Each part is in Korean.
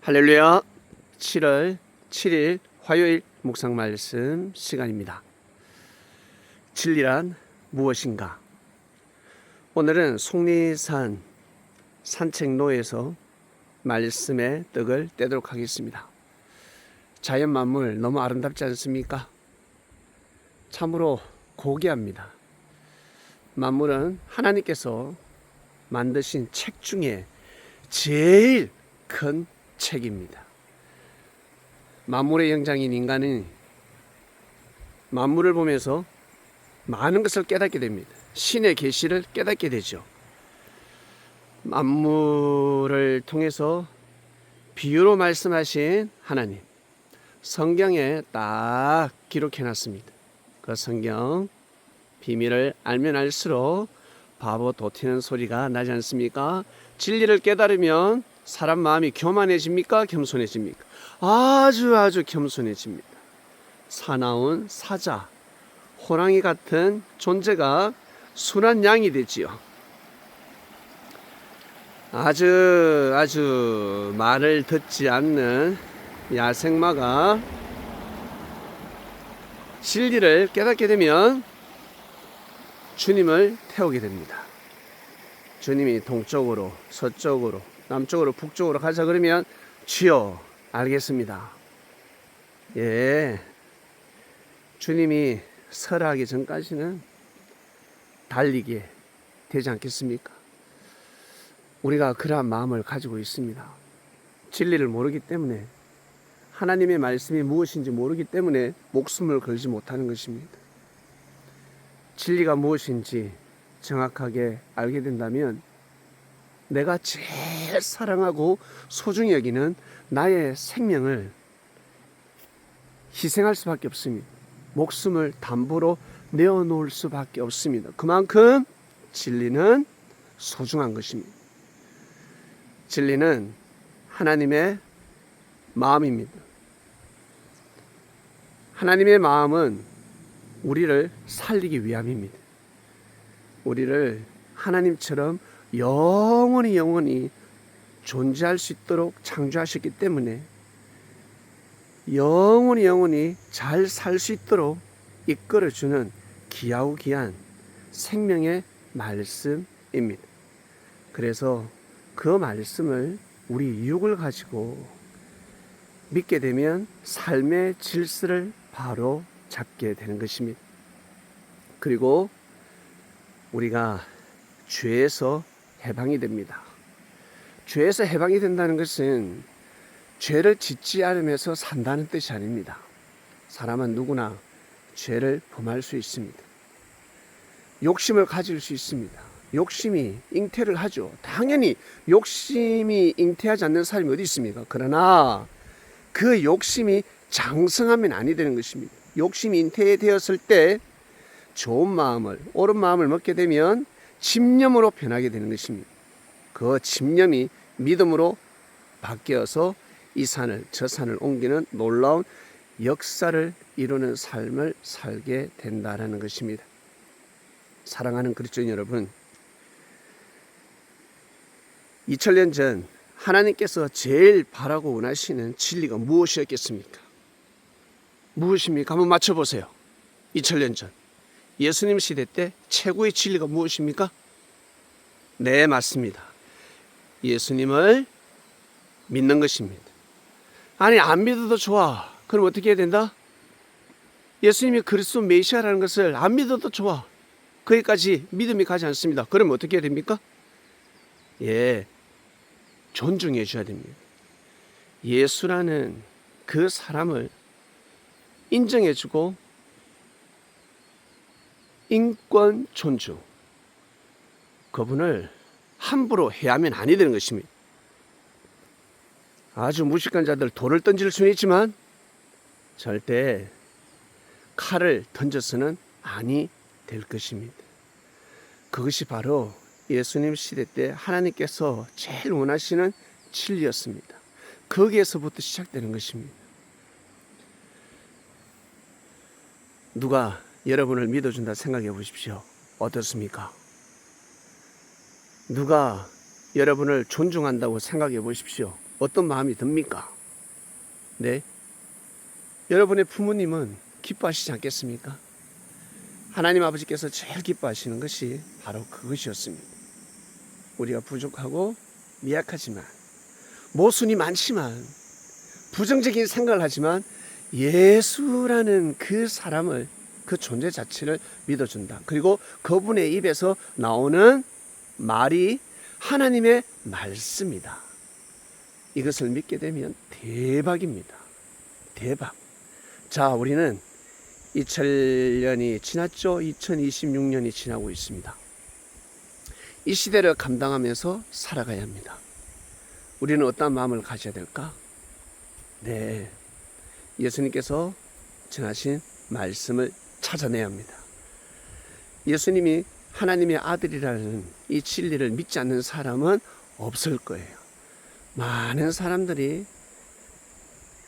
할렐루야. 7월 7일 화요일 묵상 말씀 시간입니다. 진리란 무엇인가? 오늘은 속리산 산책로에서 말씀의 떡을 떼도록 하겠습니다. 자연 만물 너무 아름답지 않습니까? 참으로 고귀합니다. 만물은 하나님께서 만드신 책 중에 제일 큰 책입니다. 만물의 영장인 인간은 만물을 보면서 많은 것을 깨닫게 됩니다. 신의 계시를 깨닫게 되죠. 만물을 통해서 비유로 말씀하신 하나님, 성경에 딱 기록해 놨습니다. 그 성경 비밀을 알면 알수록 바보 도튀는 소리가 나지 않습니까? 진리를 깨달으면 사람 마음이 교만해집니까? 겸손해집니까? 아주 겸손해집니다. 사나운 사자, 호랑이 같은 존재가 순한 양이 되지요. 아주 말을 듣지 않는 야생마가 진리를 깨닫게 되면 주님을 태우게 됩니다. 주님이 동쪽으로, 서쪽으로, 남쪽으로, 북쪽으로 가자 그러면 주여 알겠습니다. 예, 주님이 설하기 전까지는 달리게 되지 않겠습니까? 우리가 그러한 마음을 가지고 있습니다. 진리를 모르기 때문에, 하나님의 말씀이 무엇인지 모르기 때문에 목숨을 걸지 못하는 것입니다. 진리가 무엇인지 정확하게 알게 된다면 내가 제일 사랑하고 소중히 여기는 나의 생명을 희생할 수밖에 없습니다. 목숨을 담보로 내어놓을 수밖에 없습니다. 그만큼 진리는 소중한 것입니다. 진리는 하나님의 마음입니다. 하나님의 마음은 우리를 살리기 위함입니다. 우리를 하나님처럼 영원히 존재할 수 있도록 창조하셨기 때문에 영원히 잘 살 수 있도록 이끌어주는 기야우기한 생명의 말씀입니다. 그래서 그 말씀을 우리 유혹을 가지고 믿게 되면 삶의 질서를 바로 잡게 되는 것입니다. 그리고 우리가 죄에서 해방이 됩니다. 죄에서 해방이 된다는 것은 죄를 짓지 않으면서 산다는 뜻이 아닙니다. 사람은 누구나 죄를 범할 수 있습니다. 욕심을 가질 수 있습니다. 욕심이 잉태를 하죠. 당연히 욕심이 잉태하지 않는 사람이 어디 있습니까? 그러나 그 욕심이 장성하면 아니 되는 것입니다. 욕심이 잉태되었을 때 좋은 마음을, 옳은 마음을 먹게 되면 집념으로 변하게 되는 것입니다. 그 집념이 믿음으로 바뀌어서 이 산을 저 산을 옮기는 놀라운 역사를 이루는 삶을 살게 된다는 것입니다. 사랑하는 그리스도인 여러분, 2000년 전 하나님께서 제일 바라고 원하시는 진리가 무엇이었겠습니까? 무엇입니까? 한번 맞춰보세요. 2000년 전 예수님 시대 때 최고의 진리가 무엇입니까? 네, 맞습니다. 예수님을 믿는 것입니다. 아니, 안 믿어도 좋아. 그럼 어떻게 해야 된다? 예수님이 그리스도 메시아라는 것을 안 믿어도 좋아. 거기까지 믿음이 가지 않습니다. 그럼 어떻게 해야 됩니까? 예, 존중해 줘야 됩니다. 예수라는 그 사람을 인정해 주고 인권 존중, 그분을 함부로 해하면 아니 되는 것입니다. 아주 무식한 자들 돌을 던질 수는 있지만 절대 칼을 던져서는 아니 될 것입니다. 그것이 바로 예수님 시대 때 하나님께서 제일 원하시는 진리였습니다. 거기에서부터 시작되는 것입니다. 누가 여러분을 믿어준다 생각해 보십시오. 어떻습니까? 누가 여러분을 존중한다고 생각해 보십시오. 어떤 마음이 듭니까? 네. 여러분의 부모님은 기뻐하시지 않겠습니까? 하나님 아버지께서 제일 기뻐하시는 것이 바로 그것이었습니다. 우리가 부족하고 미약하지만, 모순이 많지만, 부정적인 생각을 하지만 예수라는 그 사람을, 그 존재 자체를 믿어준다. 그리고 그분의 입에서 나오는 말이 하나님의 말씀이다. 이것을 믿게 되면 대박입니다. 대박. 자, 우리는 2000년이 지났죠. 2026년이 지나고 있습니다. 이 시대를 감당하면서 살아가야 합니다. 우리는 어떤 마음을 가져야 될까? 네, 예수님께서 전하신 말씀을 찾아내야 합니다. 예수님이 하나님의 아들이라는 이 진리를 믿지 않는 사람은 없을 거예요. 많은 사람들이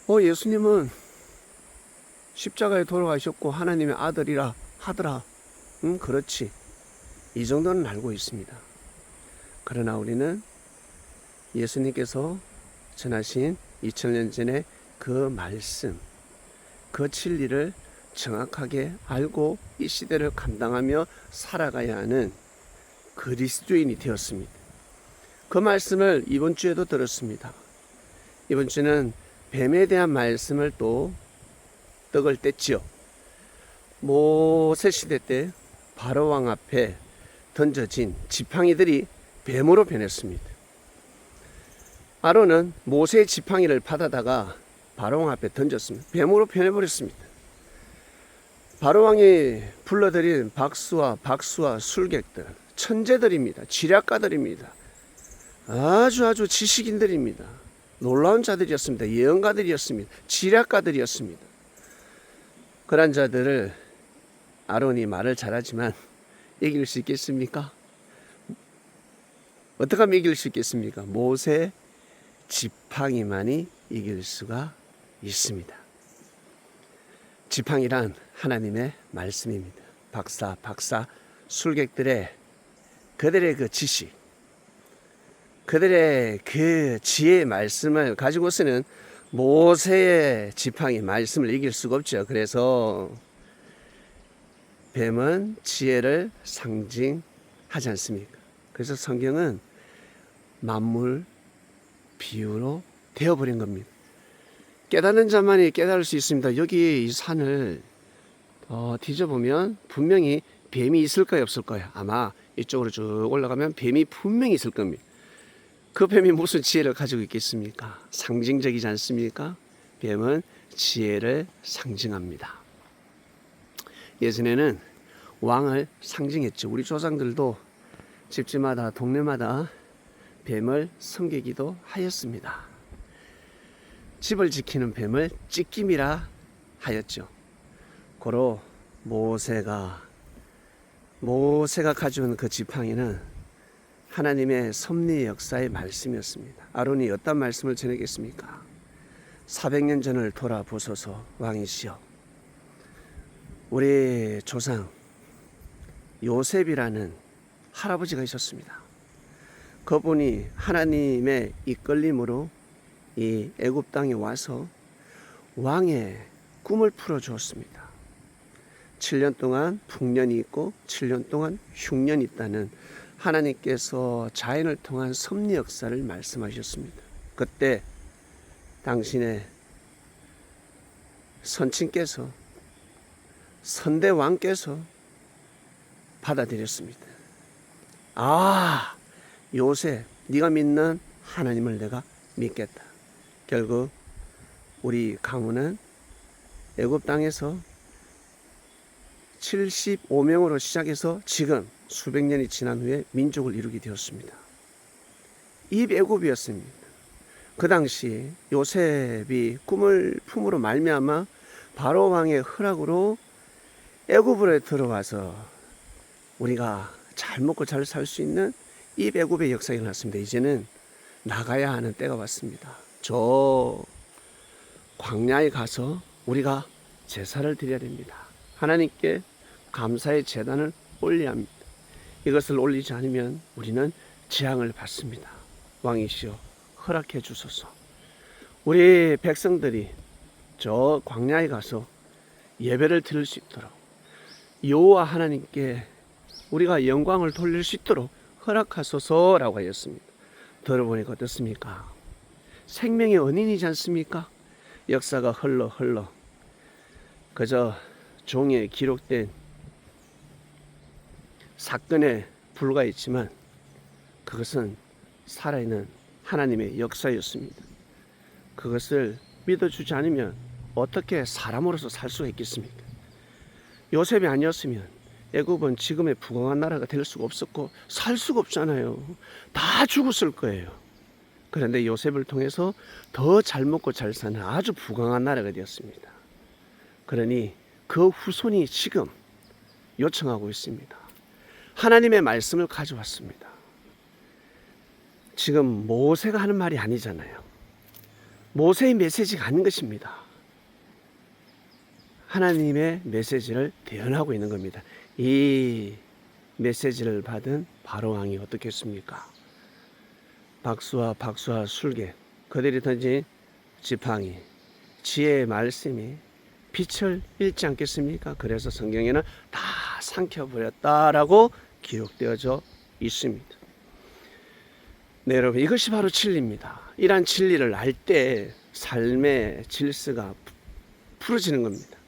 예수님은 십자가에 돌아가셨고 하나님의 아들이라 하더라. 그렇지. 이 정도는 알고 있습니다. 그러나 우리는 예수님께서 전하신 2000년 전에 그 말씀, 그 진리를 정확하게 알고 이 시대를 감당하며 살아가야 하는 그리스도인이 되었습니다. 그 말씀을 이번 주에도 들었습니다. 이번 주는 뱀에 대한 말씀을 또 떡을 뗐지요. 모세 시대 때 바로왕 앞에 던져진 지팡이들이 뱀으로 변했습니다. 아론은 모세의 지팡이를 받아다가 바로왕 앞에 던졌습니다. 뱀으로 변해버렸습니다. 바로왕이 불러들인 박수와 술객들, 천재들입니다. 지략가들입니다. 아주 지식인들입니다. 놀라운 자들이었습니다. 예언가들이었습니다. 지략가들이었습니다. 그런 자들을 아론이 말을 잘하지만 이길 수 있겠습니까? 어떻게 하면 이길 수 있겠습니까? 모세 지팡이만이 이길 수가 있습니다. 지팡이란 하나님의 말씀입니다. 박사 술객들의 그들의 그 지식, 그들의 그 지혜의 말씀을 가지고서는 모세의 지팡이 말씀을 이길 수가 없죠. 그래서 뱀은 지혜를 상징하지 않습니까? 그래서 성경은 만물 비유로 되어버린 겁니다. 깨닫는 자만이 깨달을 수 있습니다. 여기 이 산을 뒤져보면 분명히 뱀이 있을까요, 없을까요? 아마 이쪽으로 쭉 올라가면 뱀이 분명히 있을 겁니다. 그 뱀이 무슨 지혜를 가지고 있겠습니까? 상징적이지 않습니까? 뱀은 지혜를 상징합니다. 예전에는 왕을 상징했죠. 우리 조상들도 집집마다 동네마다 뱀을 섬기기도 하였습니다. 집을 지키는 뱀을 찢김이라 하였죠. 고로 모세가 가져온 그 지팡이는 하나님의 섭리 역사의 말씀이었습니다. 아론이 어떤 말씀을 전하겠습니까? 400년 전을 돌아보소서 왕이시여. 우리 조상 요셉이라는 할아버지가 있었습니다. 그분이 하나님의 이끌림으로 이 애굽 땅에 와서 왕의 꿈을 풀어주었습니다. 7년 동안 풍년이 있고 7년 동안 흉년이 있다는 하나님께서 자연을 통한 섭리 역사를 말씀하셨습니다. 그때 당신의 선친께서, 선대왕께서 받아들였습니다. 아, 요셉, 네가 믿는 하나님을 내가 믿겠다. 결국 우리 가문은 애굽 땅에서 75명으로 시작해서 지금 수백 년이 지난 후에 민족을 이루게 되었습니다. 이 애굽이었습니다. 그 당시 요셉이 꿈을 품으로 말미암아 바로 왕의 허락으로 애굽으로 들어와서 우리가 잘 먹고 잘 살 수 있는 이 애굽의 역사가 일어났습니다. 이제는 나가야 하는 때가 왔습니다. 저 광야에 가서 우리가 제사를 드려야 됩니다. 하나님께 감사의 제단을 올려야 합니다. 이것을 올리지 않으면 우리는 재앙을 받습니다. 왕이시여 허락해 주소서. 우리 백성들이 저 광야에 가서 예배를 드릴 수 있도록 여호와 하나님께 우리가 영광을 돌릴 수 있도록 허락하소서라고 하였습니다. 들어보니까 어떻습니까? 생명의 은인이지 않습니까? 역사가 흘러 그저 종이에 기록된 사건에 불과했지만 그것은 살아있는 하나님의 역사였습니다. 그것을 믿어주지 않으면 어떻게 사람으로서 살 수가 있겠습니까? 요셉이 아니었으면 애굽은 지금의 부강한 나라가 될 수가 없었고 살 수가 없잖아요. 다 죽었을 거예요. 그런데 요셉을 통해서 더 잘 먹고 잘 사는 아주 부강한 나라가 되었습니다. 그러니 그 후손이 지금 요청하고 있습니다. 하나님의 말씀을 가져왔습니다. 지금 모세가 하는 말이 아니잖아요. 모세의 메시지가 아닌 것입니다. 하나님의 메시지를 대언하고 있는 겁니다. 이 메시지를 받은 바로왕이 어떻겠습니까? 박수와 술개, 그들이 던진 지팡이, 지혜의 말씀이 빛을 잃지 않겠습니까? 그래서 성경에는 다 삼켜버렸다라고 기록되어져 있습니다. 네, 여러분, 이것이 바로 진리입니다. 이러한 진리를 알 때 삶의 질서가 풀어지는 겁니다.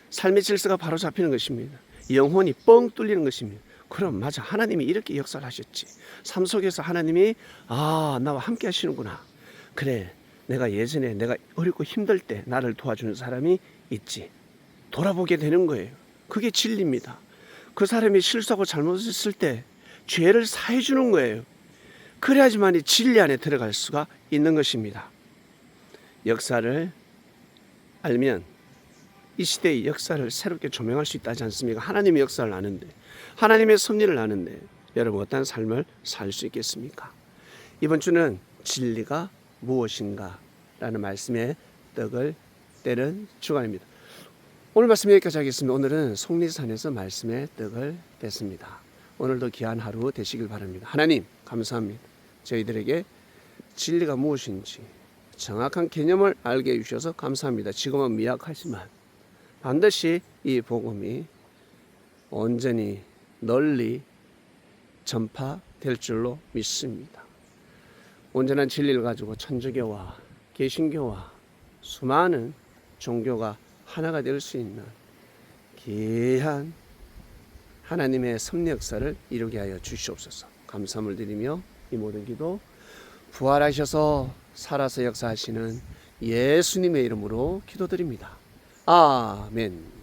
삶의 질서가 바로 잡히는 것입니다. 영혼이 뻥 뚫리는 것입니다. 그럼 맞아, 하나님이 이렇게 역사를 하셨지. 삶 속에서 하나님이 나와 함께 하시는구나. 그래, 내가 예전에 내가 어렵고 힘들 때 나를 도와주는 사람이 있지. 돌아보게 되는 거예요. 그게 진리입니다. 그 사람이 실수하고 잘못했을 때 죄를 사해 주는 거예요. 그래야지만 이 진리 안에 들어갈 수가 있는 것입니다. 역사를 알면 이 시대의 역사를 새롭게 조명할 수 있다지 않습니까? 하나님의 역사를 아는데, 하나님의 섭리를 아는데 여러분 어떤 삶을 살 수 있겠습니까? 이번 주는 진리가 무엇인가 라는 말씀에 떡을 떼는 주간입니다. 오늘 말씀 여기까지 하겠습니다. 오늘은 속리산에서 말씀의 떡을 뗐습니다. 오늘도 귀한 하루 되시길 바랍니다. 하나님 감사합니다. 저희들에게 진리가 무엇인지 정확한 개념을 알게 해주셔서 감사합니다. 지금은 미약하지만 반드시 이 복음이 온전히 널리 전파될 줄로 믿습니다. 온전한 진리를 가지고 천주교와 개신교와 수많은 종교가 하나가 될 수 있는 귀한 하나님의 섭리 역사를 이루게 하여 주시옵소서. 감사함을 드리며 이 모든 기도 부활하셔서 살아서 역사하시는 예수님의 이름으로 기도드립니다. 아멘.